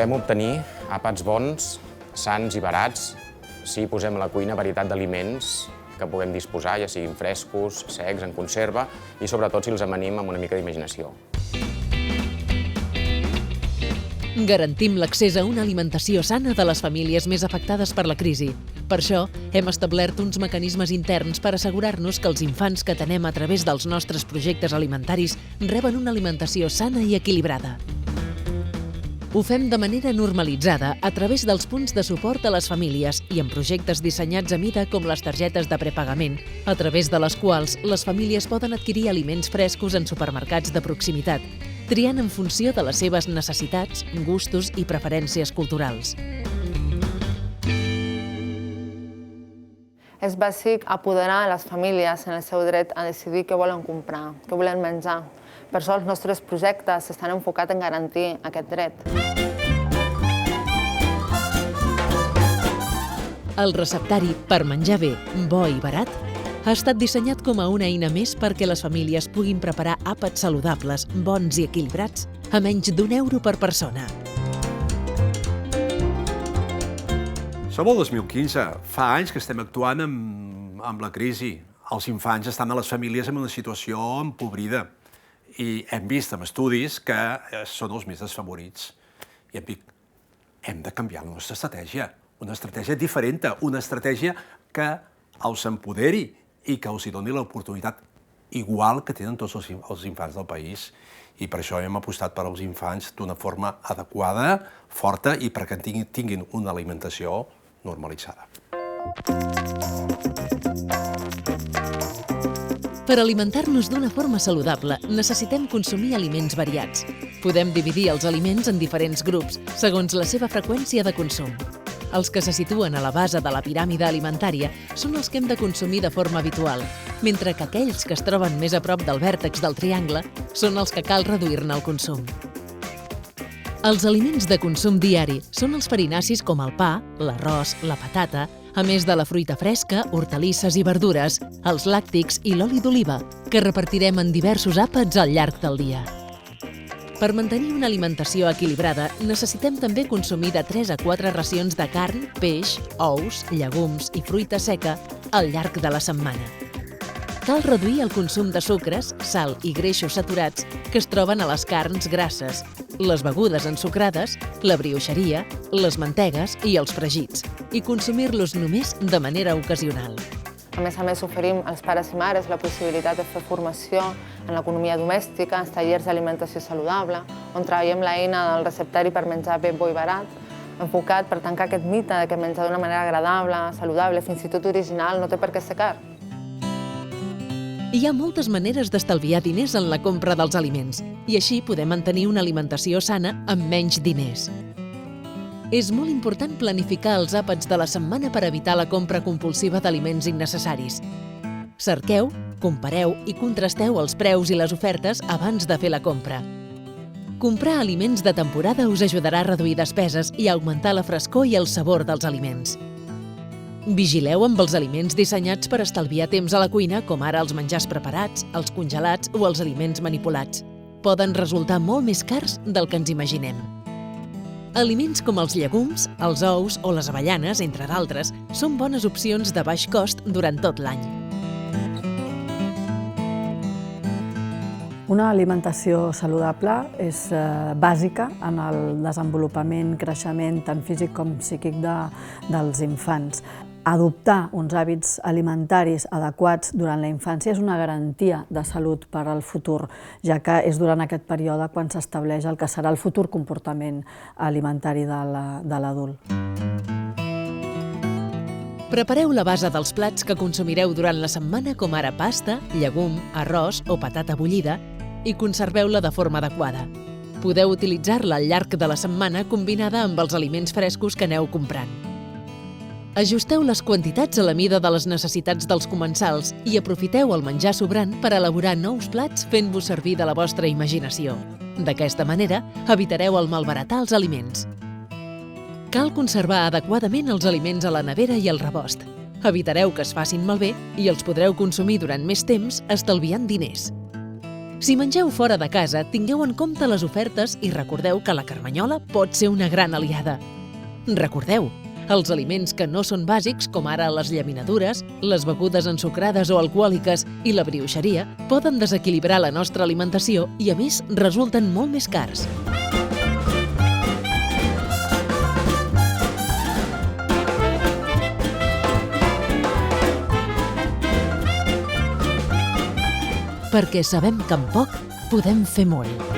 Podem obtenir àpats bons, sans i barats si posem a la cuina varietat d'aliments que puguem disposar, ja siguin frescos, secs, en conserva, i sobretot si els amanim amb una mica d'imaginació. Garantim l'accés a una alimentació sana de les famílies més afectades per la crisi. Per això, hem establert uns mecanismes interns per assegurar-nos que els infants que atenem a través dels nostres projectes alimentaris reben una alimentació sana i equilibrada. Ho fem de manera normalitzada a través dels punts de suport a les famílies i en projectes dissenyats a mida com les targetes de prepagament, a través de les quals les famílies poden adquirir aliments frescos en supermercats de proximitat, triant en funció de les seves necessitats, gustos i preferències culturals. És bàsic apoderar les famílies en el seu dret a decidir què volen comprar, què volen menjar. Per això els nostres projectes estan enfocats en garantir aquest dret. El receptari Per menjar bé, bo i barat ha estat dissenyat com a una eina més perquè les famílies puguin preparar àpats saludables, bons i equilibrats a menys d'1 € per persona. Som el 2015. Fa anys que estem actuant amb la crisi. Els infants estan a les famílies en una situació empobrida. I hem vist en estudis que són els més desfavorits. I hem dit, hem de canviar la nostra estratègia. Una estratègia diferent, una estratègia que els empoderi i que els doni l'oportunitat igual que tenen tots els infants del país. I per això hem apostat per als infants d'una forma adequada, forta i perquè tinguin una alimentació normalitzada. Per alimentar-nos d'una forma saludable, necessitem consumir aliments variats. Podem dividir els aliments en diferents grups, segons la seva freqüència de consum. Els que se situen a la base de la piràmide alimentària són els que hem de consumir de forma habitual, mentre que aquells que es troben més a prop del vèrtex del triangle són els que cal reduir-ne el consum. Els aliments de consum diari són els farinacis com el pa, l'arròs, la patata, a més de la fruita fresca, hortalisses i verdures, els làctics i l'oli d'oliva, que repartirem en diversos àpats al llarg del dia. Per mantenir una alimentació equilibrada, necessitem també consumir de 3 a 4 racions de carn, peix, ous, llegums i fruita seca al llarg de la setmana. Cal reduir el consum de sucres, sal i greixos saturats que es troben a les carns grasses, les begudes ensucrades, la brioixeria, les mantegues i els fregits, i consumir-los només de manera ocasional. A més, oferim als pares i mares la possibilitat de fer formació en l'economia domèstica, en tallers d'alimentació saludable, on treballem l'eina del receptari Per menjar bé, bo i barat, enfocat per tancar aquest mite que menjar d'una manera agradable, saludable, fins i tot original, no té per què ser car. Hi ha moltes maneres d'estalviar diners en la compra dels aliments i així podem mantenir una alimentació sana amb menys diners. És molt important planificar els àpats de la setmana per evitar la compra compulsiva d'aliments innecessaris. Cerqueu, compareu i contrasteu els preus i les ofertes abans de fer la compra. Comprar aliments de temporada us ajudarà a reduir despeses i a augmentar la frescor i el sabor dels aliments. Vigileu amb els aliments dissenyats per estalviar temps a la cuina, com ara els menjars preparats, els congelats o els aliments manipulats. Poden resultar molt més cars del que ens imaginem. Aliments com els llegums, els ous o les avellanes, entre d'altres, són bones opcions de baix cost durant tot l'any. Una alimentació saludable és bàsica en el desenvolupament, creixement tant físic com psíquic dels infants. Adoptar uns hàbits alimentaris adequats durant la infància és una garantia de salut per al futur, ja que és durant aquest període quan s'estableix el que serà el futur comportament alimentari de l'adult. Prepareu la base dels plats que consumireu durant la setmana, com ara pasta, llegum, arròs o patata bullida, i conserveu-la de forma adequada. Podeu utilitzar-la al llarg de la setmana combinada amb els aliments frescos que aneu comprant. Ajusteu les quantitats a la mida de les necessitats dels comensals i aprofiteu el menjar sobrant per elaborar nous plats fent-vos servir de la vostra imaginació. D'aquesta manera, evitareu el malbaratar els aliments. Cal conservar adequadament els aliments a la nevera i al rebost. Evitareu que es facin malbé i els podreu consumir durant més temps, estalviant diners. Si mengeu fora de casa, tingueu en compte les ofertes i recordeu que la carmanyola pot ser una gran aliada. Recordeu, els aliments que no són bàsics, com ara les llaminadures, les begudes ensucrades o alcohòliques i la brioixeria, poden desequilibrar la nostra alimentació i, a més, resulten molt més cars. Perquè sabem que amb poc podem fer molt.